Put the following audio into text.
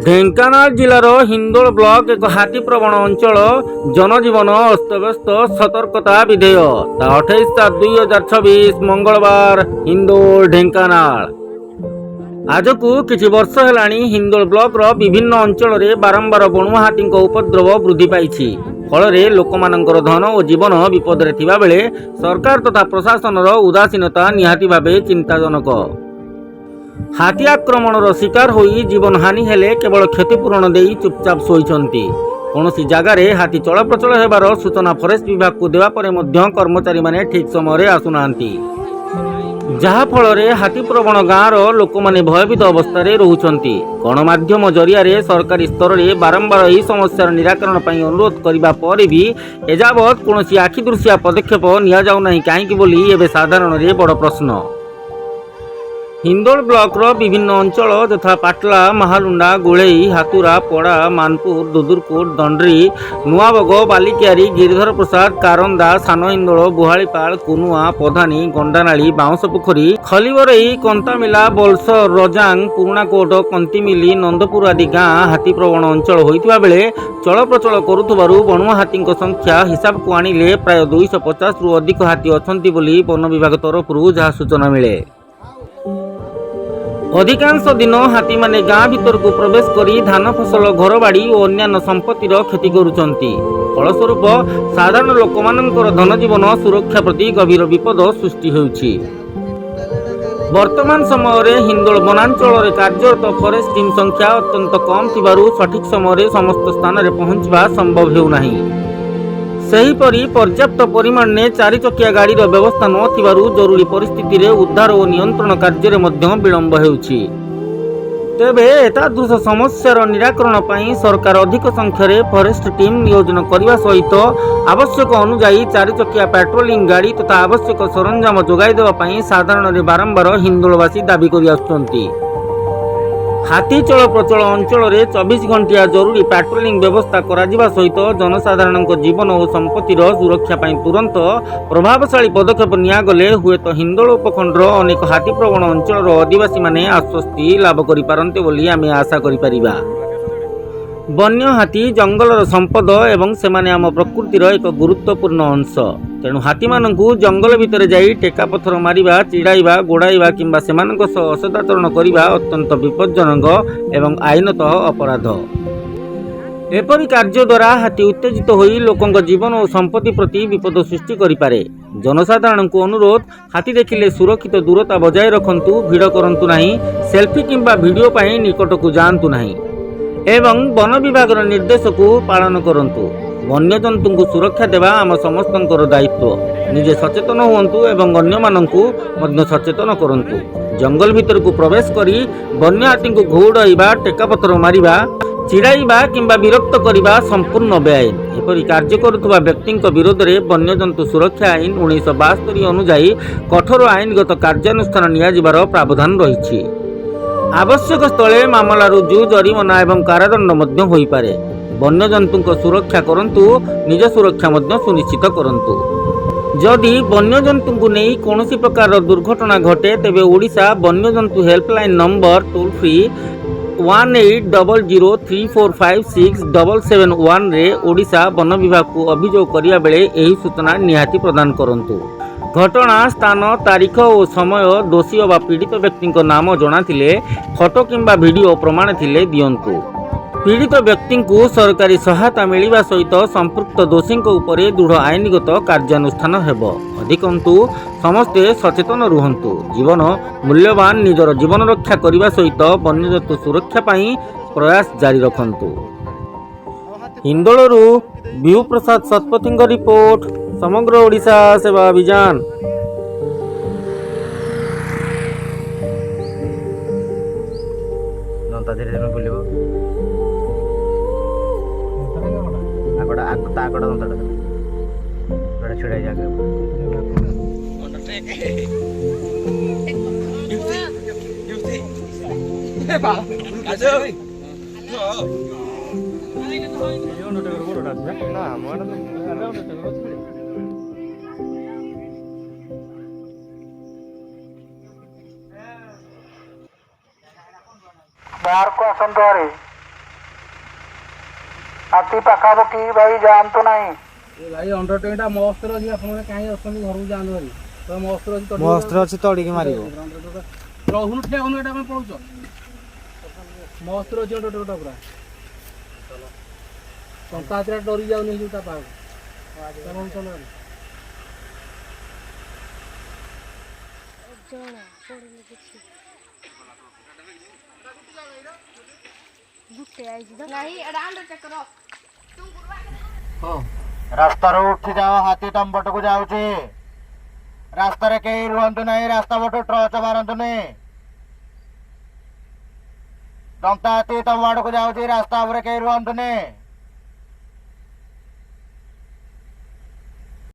ଢେଙ୍କାନାଳ ଜିଲ୍ଲାର ହିନ୍ଦୋଳ ବ୍ଲକ ଏକ ହାତୀ ପ୍ରବଣ ଅଞ୍ଚଳ। ଜନଜୀବନ ଅସ୍ତବ୍ୟସ୍ତ। ସତର୍କତା ବିଧେୟ। ତା 28/7/2026 ମଙ୍ଗଳବାର। ହିନ୍ଦୋଳ ଢେଙ୍କାନାଳ। ଆଜକୁ କିଛି ବର୍ଷ ହେଲାଣି ହିନ୍ଦୋଳ ବ୍ଲକର ବିଭିନ୍ନ ଅଞ୍ଚଳରେ ବାରମ୍ବାର ବଣୁଆ ହାତୀଙ୍କ ଉପଦ୍ରବ ବୃଦ୍ଧି ପାଇଛି। ଫଳରେ ଲୋକମାନଙ୍କର ଧନ ଓ ଜୀବନ ବିପଦରେ ଥିବାବେଳେ ସରକାର ତଥା ପ୍ରଶାସନର ଉଦାସୀନତା ନିହାତି ଭାବେ ଚିନ୍ତାଜନକ। ହାତୀ ଆକ୍ରମଣର ଶିକାର ହୋଇ ଜୀବନ ହାନି ହେଲେ କେବଳ କ୍ଷତିପୂରଣ ଦେଇ ଚୁପଚାପ ଶୋଇଛନ୍ତି। କୌଣସି ଜାଗାରେ ହାତୀ ଚଳପ୍ରଚଳ ହେବାର ସୂଚନା ଫରେଷ୍ଟ ବିଭାଗକୁ ଦେବା ପରେ ମଧ୍ୟ କର୍ମଚାରୀମାନେ ଠିକ୍ ସମୟରେ ଆସୁନାହାନ୍ତି, ଯାହାଫଳରେ ହାତୀ ପ୍ରବଣ ଗାଁର ଲୋକମାନେ ଭୟଭୀତ ଅବସ୍ଥାରେ ରହୁଛନ୍ତି। ଗଣମାଧ୍ୟମ ଜରିଆରେ ସରକାରୀ ସ୍ତରରେ ବାରମ୍ବାର ଏହି ସମସ୍ୟାର ନିରାକରଣ ପାଇଁ ଅନୁରୋଧ କରିବା ପରେ ବି ଏଯାବତ୍ କୌଣସି ଆଖିଦୃଶିଆ ପଦକ୍ଷେପ ନିଆଯାଉନାହିଁ କାହିଁକି ବୋଲି ଏବେ ସାଧାରଣରେ ବଡ଼ ପ୍ରଶ୍ନ। ହିନ୍ଦୋଳ ବ୍ଲକର ବିଭିନ୍ନ ଅଞ୍ଚଳ ଯଥା ପାଟଲା, ମାହାଲୁଣ୍ଡା, ଗୋଳେଇ, ହାତୁରା, ପଡ଼ା, ମାନପୁର, ଦୁଦୁରକୋଟ, ଦଣ୍ଡ୍ରି, ନୂଆବଗ, ବାଲିକିଆରି, ଗିରିଧର ପ୍ରସାଦ, କାରନ୍ଦା, ସାନ ହିନ୍ଦୋଳ, ବୁହାଳିପାଳ, କୁନୁଆ, ପଧାନୀ, ଗଣ୍ଡାନାଳି, ବାଉଁଶ ପୋଖରୀ, ଖଲିବରେଇ, କନ୍ତାମିଲା, ବଲସର, ରଜାଙ୍ଗ, ପୁରୁଣାକୋଟ, କନ୍ତିମିଲି, ନନ୍ଦପୁର ଆଦି ଗାଁ ହାତୀ ପ୍ରବଣ ଅଞ୍ଚଳ ହୋଇଥିବା ବେଳେ ଚଳପ୍ରଚଳ କରୁଥିବାରୁ ବଣୁଆ ହାତୀଙ୍କ ସଂଖ୍ୟା ହିସାବକୁ ଆଣିଲେ ପ୍ରାୟ 250ରୁ ଅଧିକ ହାତୀ ଅଛନ୍ତି ବୋଲି ବନ ବିଭାଗ ତରଫରୁ ଯାହା ସୂଚନା ମିଳେ। ଅଧିକାଂଶ ଦିନ ହାତୀମାନେ ଗାଁ ଭିତରକୁ ପ୍ରବେଶ କରି ଧାନ ଫସଲ, ଘରବାଡ଼ି ଓ ଅନ୍ୟାନ୍ୟ ସମ୍ପତ୍ତିର କ୍ଷତି କରୁଛନ୍ତି। ଫଳସ୍ୱରୂପ ସାଧାରଣ ଲୋକମାନଙ୍କର ଧନଜୀବନ ସୁରକ୍ଷା ପ୍ରତି ଗଭୀର ବିପଦ ସୃଷ୍ଟି ହେଉଛି। ବର୍ତ୍ତମାନ ସମୟରେ ହିନ୍ଦୋଳ ବନାଞ୍ଚଳରେ କାର୍ଯ୍ୟରତ ଫରେଷ୍ଟ ଟିମ୍ ସଂଖ୍ୟା ଅତ୍ୟନ୍ତ କମ୍ ଥିବାରୁ ସଠିକ୍ ସମୟରେ ସମସ୍ତ ସ୍ଥାନରେ ପହଞ୍ଚିବା ସମ୍ଭବ ହେଉନାହିଁ। ସେହିପରି ପର୍ଯ୍ୟାପ୍ତ ପରିମାଣରେ ଚାରିଚକିଆ ଗାଡ଼ିର ବ୍ୟବସ୍ଥା ନଥିବାରୁ ଜରୁରୀ ପରିସ୍ଥିତିରେ ଉଦ୍ଧାର ଓ ନିୟନ୍ତ୍ରଣ କାର୍ଯ୍ୟରେ ମଧ୍ୟ ବିଳମ୍ବ ହେଉଛି। ତେବେ ଏତାଦୃଶ ସମସ୍ୟାର ନିରାକରଣ ପାଇଁ ସରକାର ଅଧିକ ସଂଖ୍ୟାରେ ଫରେଷ୍ଟ ଟିମ୍ ନିୟୋଜନ କରିବା ସହିତ ଆବଶ୍ୟକ ଅନୁଯାୟୀ ଚାରିଚକିଆ ପାଟ୍ରୋଲିଂ ଗାଡ଼ି ତଥା ଆବଶ୍ୟକ ସରଞ୍ଜାମ ଯୋଗାଇ ଦେବା ପାଇଁ ସାଧାରଣରେ ବାରମ୍ବାର ହିନ୍ଦୋଳବାସୀ ଦାବି କରି ଆସୁଛନ୍ତି। ହାତୀ ଚଳପ୍ରଚଳ ଅଞ୍ଚଳରେ 24 ଘଣ୍ଟିଆ ଜରୁରୀ ପାଟ୍ରୋଲିଂ ବ୍ୟବସ୍ଥା କରାଯିବା ସହିତ ଜନସାଧାରଣଙ୍କ ଜୀବନ ଓ ସମ୍ପତ୍ତିର ସୁରକ୍ଷା ପାଇଁ ତୁରନ୍ତ ପ୍ରଭାବଶାଳୀ ପଦକ୍ଷେପ ନିଆଗଲେ ହୁଏତ ହିନ୍ଦୋଳ ଉପଖଣ୍ଡର ଅନେକ ହାତୀ ପ୍ରବଣ ଅଞ୍ଚଳର ଅଧିବାସୀମାନେ ଆଶ୍ୱସ୍ତି ଲାଭ କରିପାରନ୍ତେ ବୋଲି ଆମେ ଆଶା କରିପାରିବା। ବନ୍ୟ ହାତୀ ଜଙ୍ଗଲର ସମ୍ପଦ ଏବଂ ସେମାନେ ଆମ ପ୍ରକୃତିର ଏକ ଗୁରୁତ୍ୱପୂର୍ଣ୍ଣ ଅଂଶ। ତେଣୁ ହାତୀମାନଙ୍କୁ ଜଙ୍ଗଲ ଭିତରେ ଯାଇ ଟେକା ପଥର ମାରିବା, ଚିଡ଼ାଇବା, ଗୋଡ଼ାଇବା କିମ୍ବା ସେମାନଙ୍କ ସହ ଅସଦାଚରଣ କରିବା ଅତ୍ୟନ୍ତ ବିପଜ୍ଜନକ ଏବଂ ଆଇନତଃ ଅପରାଧ। ଏପରି କାର୍ଯ୍ୟ ଦ୍ୱାରା ହାତୀ ଉତ୍ତେଜିତ ହୋଇ ଲୋକଙ୍କ ଜୀବନ ଓ ସମ୍ପତ୍ତି ପ୍ରତି ବିପଦ ସୃଷ୍ଟି କରିପାରେ। ଜନସାଧାରଣଙ୍କୁ ଅନୁରୋଧ, ହାତୀ ଦେଖିଲେ ସୁରକ୍ଷିତ ଦୂରତା ବଜାୟ ରଖନ୍ତୁ, ଭିଡ଼ କରନ୍ତୁ ନାହିଁ, ସେଲ୍ଫି କିମ୍ବା ଭିଡ଼ିଓ ପାଇଁ ନିକଟକୁ ଯାଆନ୍ତୁ ନାହିଁ ଏବଂ ବନ ବିଭାଗର ନିର୍ଦ୍ଦେଶକୁ ପାଳନ କରନ୍ତୁ। ବନ୍ୟଜନ୍ତୁଙ୍କୁ ସୁରକ୍ଷା ଦେବା ଆମ ସମସ୍ତଙ୍କର ଦାୟିତ୍ୱ। ନିଜେ ସଚେତନ ହୁଅନ୍ତୁ ଏବଂ ଅନ୍ୟମାନଙ୍କୁ ମଧ୍ୟ ସଚେତନ କରନ୍ତୁ। ଜଙ୍ଗଲ ଭିତରକୁ ପ୍ରବେଶ କରି ବନ୍ୟ ହାତୀଙ୍କୁ ଘଉଡ଼ାଇବା, ଟେକାପଥର ମାରିବା, ଚିଡ଼ାଇବା କିମ୍ବା ବିରକ୍ତ କରିବା ସମ୍ପୂର୍ଣ୍ଣ ବେଆଇନ। ଏପରି କାର୍ଯ୍ୟ କରୁଥିବା ବ୍ୟକ୍ତିଙ୍କ ବିରୋଧରେ ବନ୍ୟଜନ୍ତୁ ସୁରକ୍ଷା ଆଇନ 1972 ଅନୁଯାୟୀ କଠୋର ଆଇନଗତ କାର୍ଯ୍ୟାନୁଷ୍ଠାନ ନିଆଯିବାର ପ୍ରାବଧାନ ରହିଛି। ଆବଶ୍ୟକ ସ୍ଥଳେ ମାମଲା ରୁଜୁ, ଜରିମାନା ଏବଂ କାରାଦଣ୍ଡ ମଧ୍ୟ ହୋଇପାରେ। ବନ୍ୟଜନ୍ତୁଙ୍କ ସୁରକ୍ଷା କରନ୍ତୁ, ନିଜ ସୁରକ୍ଷା ମଧ୍ୟ ସୁନିଶ୍ଚିତ କରନ୍ତୁ। ଯଦି ବନ୍ୟଜନ୍ତୁଙ୍କୁ ନେଇ କୌଣସି ପ୍ରକାରର ଦୁର୍ଘଟଣା ଘଟେ ତେବେ ଓଡ଼ିଶା ବନ୍ୟଜନ୍ତୁ ହେଲ୍ପଲାଇନ୍ ନମ୍ବର ଟୋଲ୍ ଫ୍ରି 180034567771ରେ ଓଡ଼ିଶା ବନ ବିଭାଗକୁ ଅଭିଯୋଗ କରିବା ବେଳେ ଏହି ସୂଚନା ନିହାତି ପ୍ରଦାନ କରନ୍ତୁ। ଘଟଣା ସ୍ଥାନ, ତାରିଖ ଓ ସମୟ, ଦୋଷୀ ବା ପୀଡ଼ିତ ବ୍ୟକ୍ତିଙ୍କ ନାମ ଜଣାଥିଲେ ଫଟୋ କିମ୍ବା ଭିଡ଼ିଓ ପ୍ରମାଣ ଥିଲେ ଦିଅନ୍ତୁ। ପୀଡ଼ିତ ବ୍ୟକ୍ତିଙ୍କୁ ସରକାରୀ ସହାୟତା ମିଳିବା ସହିତ ସମ୍ପୃକ୍ତ ଦୋଷୀଙ୍କ ଉପରେ ଦୃଢ଼ ଆଇନଗତ କାର୍ଯ୍ୟାନୁଷ୍ଠାନ ହେବ। ଅଧିକନ୍ତୁ ସମସ୍ତେ ସଚେତନ ରୁହନ୍ତୁ। ଜୀବନ ମୂଲ୍ୟବାନ। ନିଜର ଜୀବନ ରକ୍ଷା କରିବା ସହିତ ବନ୍ୟଜନ୍ତୁ ସୁରକ୍ଷା ପାଇଁ ପ୍ରୟାସ ଜାରି ରଖନ୍ତୁ। ହିନ୍ଦୋଳରୁ ବିଭୁ ପ୍ରସାଦ ଶତପଥୀଙ୍କ ରିପୋର୍ଟ, ସମଗ୍ର ଓଡ଼ିଶା ସେବା ଅଭିଯାନ। ଧୀରେ ଧୀରେ ବୁଲିବ। ଆଗଟା ଦନ୍ତାଟା ଛିଡ଼ା ହେଇଯାଏ। ବାହାରକୁ ଆସନ୍ତୁ ଆରେ। हाथी पाखापाखि भाई जातु ना भाई अंडरटेकटा मो अस्त्र अच्छी आप कहीं घर को जानु भाई तो मो अस्त्र अच्छी ମୋ ଅସ୍ତ୍ର ଅଛି ତଡ଼ିକି ମାରିବ ରହୁନୁ ଠିଆ ହଉନୁ ଏଟା କଣ ପଳଉଛ ମୋ ଅସ୍ତ୍ର ଅଛି अंडरटेकटा ପୁରା ଟଙ୍କା ହାତରେ ଡରି ଯାଉନି ଯୋଉ ତା ପାଖକୁ ଚାଲ ଚାଲ रास्ता उठी जाओ हाथी तम पट को जाऊे रास्ता रे कहीं रुहतु नहीं रास्ता पट टर्च मारतु नहीं दंता हाथी तम आड़ को जाऊे रास्ता कहीं रुहतु नहीं